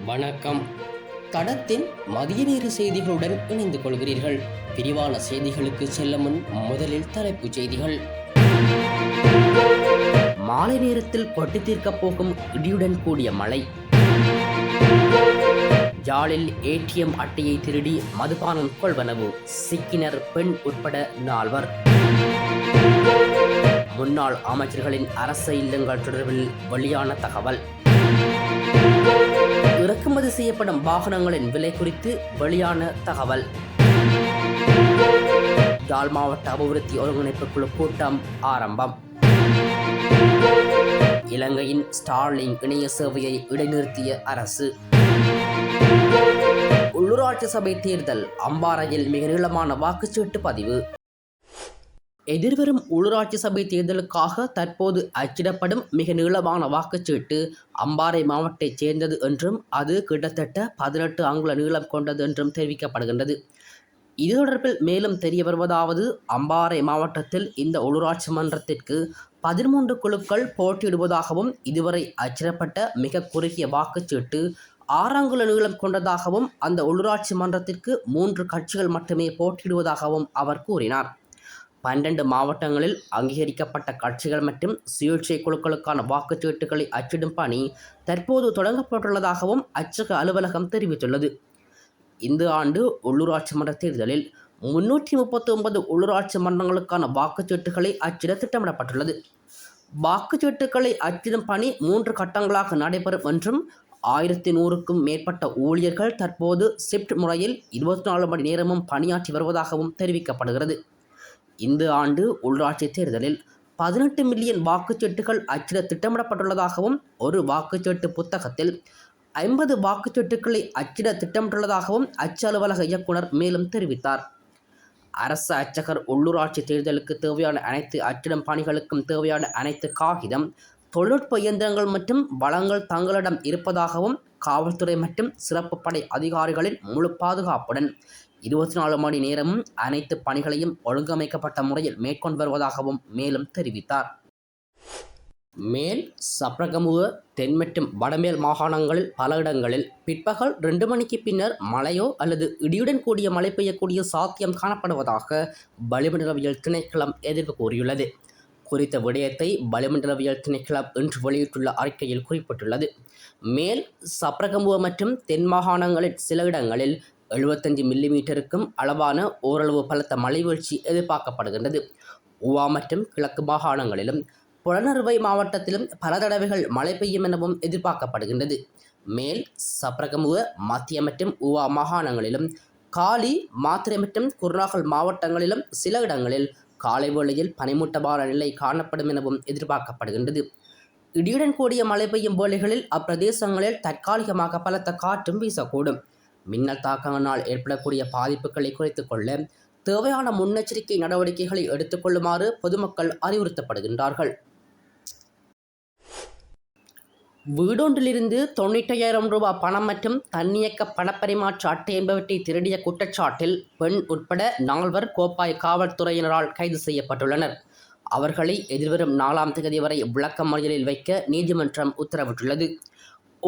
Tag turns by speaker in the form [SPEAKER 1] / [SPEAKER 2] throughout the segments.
[SPEAKER 1] வணக்கம். தடத்தின் மதிய நேர செய்திகளுடன் இணைந்து கொள்கிறீர்கள். விரிவான செய்திகளுக்கு செல்ல முன் முதலில் தலைப்புச் செய்திகள். மாலை நேரத்தில் கொட்டி தீர்க்கப் போகும் இடியுடன் கூடிய மழை. யாழில் ஏடிஎம் அட்டையை திருடி மதுபானம் கொள்வனவு, சிக்கினர் பெண் உட்பட 4. முன்னாள் அமைச்சர்களின் அரச இல்லங்கள் தொடர்பில் வெளியான தகவல். இறக்குமதி செய்யப்படும் வாகனங்களின் விலை குறித்து வெளியான தகவல். யாழ் மாவட்ட அபிவிருத்தி ஒருங்கிணைப்பு குழு கூட்டம் ஆரம்பம். இலங்கையின் ஸ்டார்லிங் இணைய சேவையை இடைநிறுத்திய அரசு. உள்ளூராட்சி சபை தேர்தல், அம்பாறையில் மிக நீளமான வாக்குச்சீட்டு பதிவு. எதிர்வரும் உள்ளூராட்சி சபை தேர்தலுக்காக தற்போது அச்சிடப்படும் மிக நீளமான வாக்குச்சீட்டு அம்பாறை மாவட்டத்தைச் சேர்ந்தது என்றும் அது கிட்டத்தட்ட 18 அங்குல நீளம் கொண்டது என்றும் தெரிவிக்கப்படுகின்றது. இது தொடர்பில் மேலும் தெரிய வருவதாவது, அம்பாறை மாவட்டத்தில் இந்த உள்ளூராட்சி மன்றத்திற்கு 13 குழுக்கள் போட்டியிடுவதாகவும் இதுவரை அச்சிடப்பட்ட மிக குறுகிய வாக்குச்சீட்டு 6 அங்குல நீளம் கொண்டதாகவும் அந்த உள்ளூராட்சி மன்றத்திற்கு 3 கட்சிகள் மட்டுமே போட்டியிடுவதாகவும் அவர் கூறினார். 12 மாவட்டங்களில் அங்கீகரிக்கப்பட்ட கட்சிகள் மற்றும் சுயேட்சை குழுக்களுக்கான வாக்குச்சீட்டுகளை அச்சிடும் பணி தற்போது தொடங்கப்பட்டுள்ளதாகவும் அச்சக அலுவலகம் தெரிவித்துள்ளது. இந்த ஆண்டு உள்ளூராட்சி மன்ற தேர்தலில் 339 உள்ளூராட்சி மன்றங்களுக்கான வாக்குச்சீட்டுகளை அச்சிட திட்டமிடப்பட்டுள்ளது. வாக்குச்சீட்டுகளை அச்சிடும் பணி 3 கட்டங்களாக நடைபெறும் என்றும் 1100க்கும் மேற்பட்ட ஊழியர்கள் தற்போது ஷிப்ட் முறையில் 24 மணி நேரமும் பணியாற்றி வருவதாகவும் தெரிவிக்கப்படுகிறது. இந்த ஆண்டு உள்ளாட்சி தேர்தலில் 18 மில்லியன் வாக்குச்சீட்டுகள் அச்சிட திட்டமிடப்பட்டுள்ளதாகவும் ஒரு வாக்குச்சீட்டு புத்தகத்தில் 50 வாக்குச்சீட்டுகளை அச்சிட திட்டமிட்டுள்ளதாகவும் அச்சு அலுவலக இயக்குனர் மேலும் தெரிவித்தார். அரசு அச்சகர் உள்ளூராட்சி தேர்தலுக்கு தேவையான அனைத்து அச்சிடும் பணிகளுக்கும் தேவையான அனைத்து காகிதம், தொழில்நுட்ப இயந்திரங்கள் மற்றும் வளங்கள் தங்களிடம் இருப்பதாகவும் காவல்துறை மற்றும் சிறப்பு படை அதிகாரிகளின் முழு பாதுகாப்புடன் 24 மணி நேரமும் அனைத்து பணிகளையும் ஒழுங்கமைக்கப்பட்ட முறையில் மேற்கொண்டு வருவதாகவும் மேலும் தெரிவித்தார். மேல் சப்ரகமுவ, தென் மற்றும் வடமேல் மாகாணங்களில் பல இடங்களில் பிற்பகல் 2 மணிக்கு பின்னர் மழையோ அல்லது இடியுடன் கூடிய மழை பெய்யக்கூடிய சாத்தியம் காணப்படுவதாக வளிமண்டலவியல் திணைக்களம் எதிர்ப்பு கூறியுள்ளது. குறித்த விடயத்தை வளிமண்டலவியல் திணைக்களம் இன்று வெளியிட்டுள்ள அறிக்கையில் குறிப்பிட்டுள்ளது. மேல் சப்ரகமுவ மற்றும் தென் மாகாணங்களில் சில இடங்களில் 75 மில்லிமீட்டருக்கும் அளவான ஓரளவு பலத்த மழை வீழ்ச்சி எதிர்பார்க்கப்படுகின்றது. ஊவா மற்றும் கிழக்கு மாகாணங்களிலும் புலனறுவை மாவட்டத்திலும் பல தடவைகள் மழை பெய்யும் எனவும் எதிர்பார்க்கப்படுகின்றது. மேல் சப்ரகமுவ, மத்திய மற்றும் ஊவா மாகாணங்களிலும் காலி, மாத்திரை மற்றும் குர்நாகல் மாவட்டங்களிலும் சில இடங்களில் காலை வேளையில் பனிமூட்டமான நிலை காணப்படும் எனவும் எதிர்பார்க்கப்படுகின்றது. இடியுடன் கூடிய மழை பெய்யும் வேளைகளில் அப்பிரதேசங்களில் தற்காலிகமாக பலத்த காற்றும் வீசக்கூடும். மின்னல் தாக்கங்களால் ஏற்படக்கூடிய பாதிப்புகளை குறைத்துக் கொள்ள தேவையான முன்னெச்சரிக்கை நடவடிக்கைகளை எடுத்துக்கொள்ளுமாறு பொதுமக்கள் அறிவுறுத்தப்படுகின்றார்கள். வீடொன்றிலிருந்து 95,000 ரூபாய் பணம் மற்றும் தன்னியக்க பணப்பரிமாற்ற அட்டை என்பவற்றை திருடிய குற்றச்சாட்டில் பெண் உட்பட 4 கோப்பாய் காவல்துறையினரால் கைது செய்யப்பட்டுள்ளனர். அவர்களை எதிர்வரும் 4ஆம் தேதி வரை விளக்கமறியலில் வைக்க நீதிமன்றம் உத்தரவிட்டுள்ளது.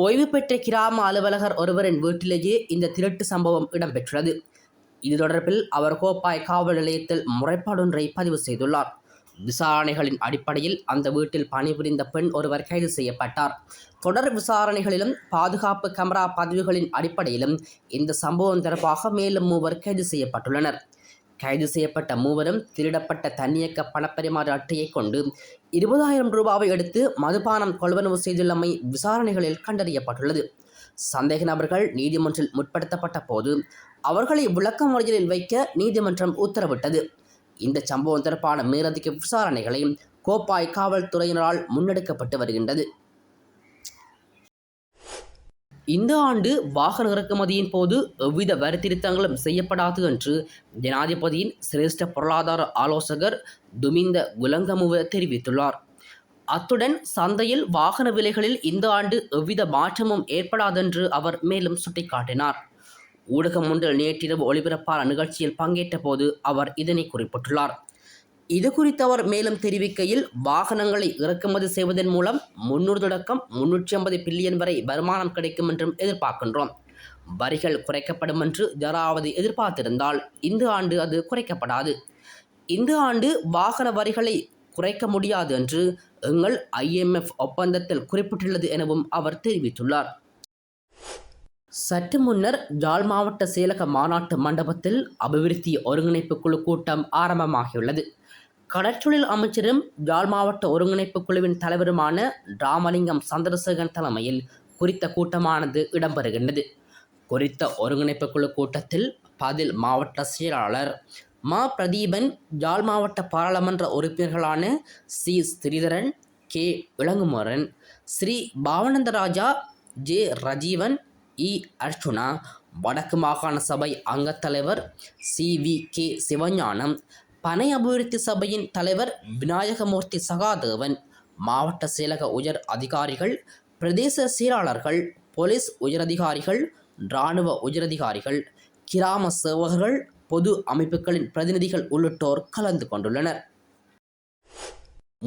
[SPEAKER 1] ஓய்வு பெற்ற கிராம அலுவலகர் ஒருவரின் வீட்டிலேயே இந்த திருட்டு சம்பவம் இடம்பெற்றுள்ளது. இது தொடர்பில் அவர் கோப்பாய் காவல் நிலையத்தில் முறைப்பாடொன்றை பதிவு செய்துள்ளார். விசாரணைகளின் அடிப்படையில் அந்த வீட்டில் பணிபுரிந்த பெண் ஒருவர் கைது செய்யப்பட்டார். தொடர் விசாரணைகளிலும் பாதுகாப்பு கேமரா பதிவுகளின் அடிப்படையிலும் இந்த சம்பவம் தொடர்பாக மேலும் 3 கைது செய்யப்பட்டுள்ளனர். கைது செய்யப்பட்ட 3வரும் திருடப்பட்ட தன்னியக்க பணப்பரிமாற்ற அட்டையை கொண்டு 20,000 ரூபாவை எடுத்து மதுபானம் கொள்வனவு செய்துள்ளமை விசாரணைகளில் கண்டறியப்பட்டுள்ளது. சந்தேக நபர்கள் நீதிமன்றில் முற்படுத்தப்பட்ட போது அவர்களை விளக்கமறியலில் வைக்க நீதிமன்றம் உத்தரவிட்டது. இந்த சம்பவம் தொடர்பான மேலதிக விசாரணைகளை கோப்பாய் காவல்துறையினரால் முன்னெடுக்கப்பட்டு வருகின்றது. இந்த ஆண்டு வாகன இறக்குமதியின் போது எவ்வித வரி திருத்தங்களும் செய்யப்படாது என்று ஜனாதிபதியின் சிரேஷ்ட பொருளாதார ஆலோசகர் துமிந்த குலங்கமுவ தெரிவித்துள்ளார். அத்துடன் சந்தையில் வாகன விலைகளில் இந்த ஆண்டு எவ்வித மாற்றமும் ஏற்படாதென்று அவர் மேலும் சுட்டிக்காட்டினார். ஊடகம் ஒன்றில் நேற்றிரவு ஒளிபரப்பான நிகழ்ச்சியில் பங்கேற்ற போது அவர் இதனை குறிப்பிட்டுள்ளார். இது குறித்து அவர் மேலும் தெரிவிக்கையில், வாகனங்களை இறக்குமதி செய்வதன் மூலம் 300 தொடக்கம் 350 பில்லியன் வரை வருமானம் கிடைக்கும் என்றும் எதிர்பார்க்கின்றோம். வரிகள் குறைக்கப்படும் என்று யாராவது எதிர்பார்த்திருந்தால் இந்த ஆண்டு அது குறைக்கப்படாது. இந்த ஆண்டு வாகன வரிகளை குறைக்க முடியாது என்று எங்கள் IMF ஒப்பந்தத்தில் குறிப்பிட்டுள்ளது எனவும் அவர் தெரிவித்துள்ளார். சற்று முன்னர் யாழ் மாவட்ட செயலக மாநாட்டு மண்டபத்தில் அபிவிருத்தி ஒருங்கிணைப்பு குழு கூட்டம் ஆரம்பமாகியுள்ளது. கடற்றொழில் அமைச்சரும் யாழ் மாவட்ட ஒருங்கிணைப்பு குழுவின் தலைவருமான ராமலிங்கம் சந்திரசேகரன் தலைமையில் குறித்த கூட்டமானது இடம்பெறுகின்றது. குறித்த ஒருங்கிணைப்பு குழு கூட்டத்தில் பதில் மாவட்ட செயலாளர் மா பிரதீபன், யாழ் மாவட்ட பாராளுமன்ற உறுப்பினர்களான C Sritharan, K Ilankumaran, Sri Bavanantharajah, J Rajeevan, E Archuna, வடக்கு மாகாண சபை அங்கத்தலைவர் CVK சிவஞானம், பனை அபிவிருத்தி சபையின் தலைவர் விநாயகமூர்த்தி சகாதேவன், மாவட்ட செயலக உயர் அதிகாரிகள், பிரதேச செயலாளர்கள், போலீஸ் உயரதிகாரிகள், இராணுவ உயரதிகாரிகள், கிராம சேவகர்கள், பொது அமைப்புகளின் பிரதிநிதிகள் உள்ளிட்டோர் கலந்து கொண்டுள்ளனர்.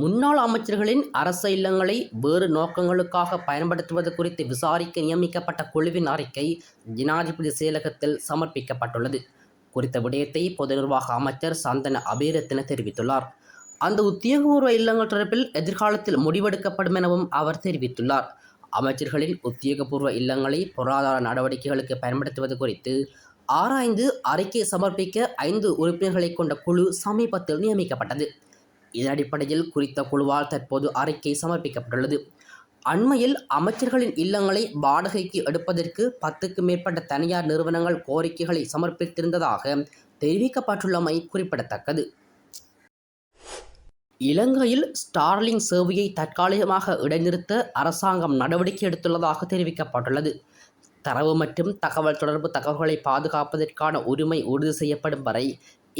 [SPEAKER 1] முன்னாள் அமைச்சர்களின் அரச இல்லங்களை வேறு நோக்கங்களுக்காக பயன்படுத்துவது குறித்து விசாரிக்க நியமிக்கப்பட்ட குழுவின் அறிக்கை ஜனாதிபதி செயலகத்தில் சமர்ப்பிக்கப்பட்டுள்ளது. குறித்த விடயத்தை பொது நிர்வாக அமைச்சர் சந்தன அபேரத்தின தெரிவித்துள்ளார். அந்த உத்தியோகபூர்வ இல்லங்கள் தொடர்பில் எதிர்காலத்தில் முடிவெடுக்கப்படும் எனவும் அவர் தெரிவித்துள்ளார். அமைச்சர்களின் உத்தியோகபூர்வ இல்லங்களை பொருளாதார நடவடிக்கைகளுக்கு பயன்படுத்துவது குறித்து ஆராய்ந்து அறிக்கை சமர்ப்பிக்க 5 உறுப்பினர்களை கொண்ட குழு சமீபத்தில் நியமிக்கப்பட்டது. இதன் அடிப்படையில் குறித்த குழுவால் தற்போது அறிக்கை சமர்ப்பிக்கப்பட்டுள்ளது. அண்மையில் அமைச்சர்களின் இல்லங்களை வாடகைக்கு எடுப்பதற்கு 10க்கு மேற்பட்ட தனியார் நிறுவனங்கள் கோரிக்கைகளை சமர்ப்பித்திருந்ததாக தெரிவிக்கப்பட்டுள்ளமை குறிப்பிடத்தக்கது. இலங்கையில் ஸ்டார்லிங் சேவையை தற்காலிகமாக இடைநிறுத்த அரசாங்கம் நடவடிக்கை எடுத்துள்ளதாக தெரிவிக்கப்பட்டுள்ளது. தரவு மற்றும் தகவல் தொடர்பு தகவல்களை பாதுகாப்பதற்கான உரிமை உறுதி செய்யப்படும் வரை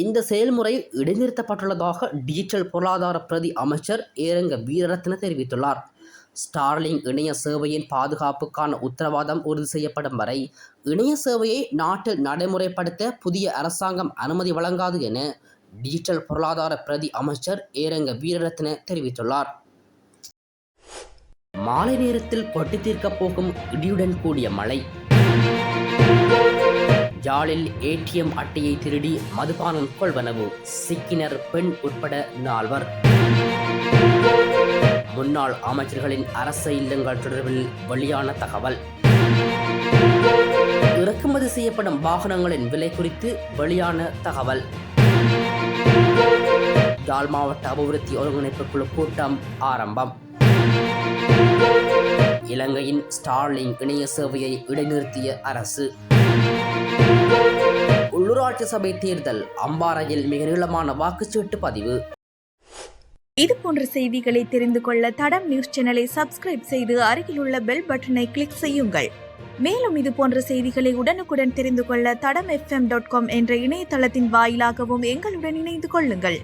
[SPEAKER 1] இந்த செயல்முறை இடைநிறுத்தப்பட்டுள்ளதாக டிஜிட்டல் பொருளாதார பிரதி அமைச்சர் ஏரங்க வீரரத்ன தெரிவித்துள்ளார். ஸ்டார்லிங் இணைய சேவையின் பாதுகாப்புக்கான உத்தரவாதம் உறுதி செய்யப்படும் வரை இணைய சேவையை நாட்டில் நடைமுறைப்படுத்த புதிய அரசாங்கம் அனுமதி வழங்காது என டிஜிட்டல் பொருளாதார பிரதி அமைச்சர் ஏரங்க வீரரத்ன தெரிவித்துள்ளார். மாலை நேரத்தில் கொட்டி தீர்க்கப் போகும் இடியுடன் கூடிய மழை. யாழில் ATM அட்டையை திருடி மதுபானம் கொள்வனவு, சிக்கினர் பெண் உட்பட 4. முன்னாள் அமைச்சர்களின் அரச இல்லங்கள் தொடர்பில் வெளியான தகவல். இறக்குமதி செய்யப்படும் வாகனங்களின் விலை குறித்து வெளியான தகவல். யாழ் மாவட்ட அபிவிருத்தி ஒருங்கிணைப்பு குழு கூட்டம் ஆரம்பம். இலங்கையின் ஸ்டார்லிங் இணைய சேவையை இடைநிறுத்திய அரசு. உள்ளூராட்சி சபை தேர்தல் அம்பாறையில் மிக நீளமான வாக்குச்சீட்டு பதிவு.
[SPEAKER 2] இது போன்ற செய்திகளை தெரிந்து கொள்ள தடம் நியூஸ் சேனலை சப்ஸ்கிரைப் செய்து அருகில் உள்ள பெல் பட்டனை கிளிக் செய்யுங்கள். மேலும் இது போன்ற செய்திகளை உடனுக்குடன் தெரிந்து கொள்ள தடம் FM.com என்ற இணையதளத்தின் வாயிலாகவும் எங்களுடன் இணைந்து கொள்ளுங்கள்.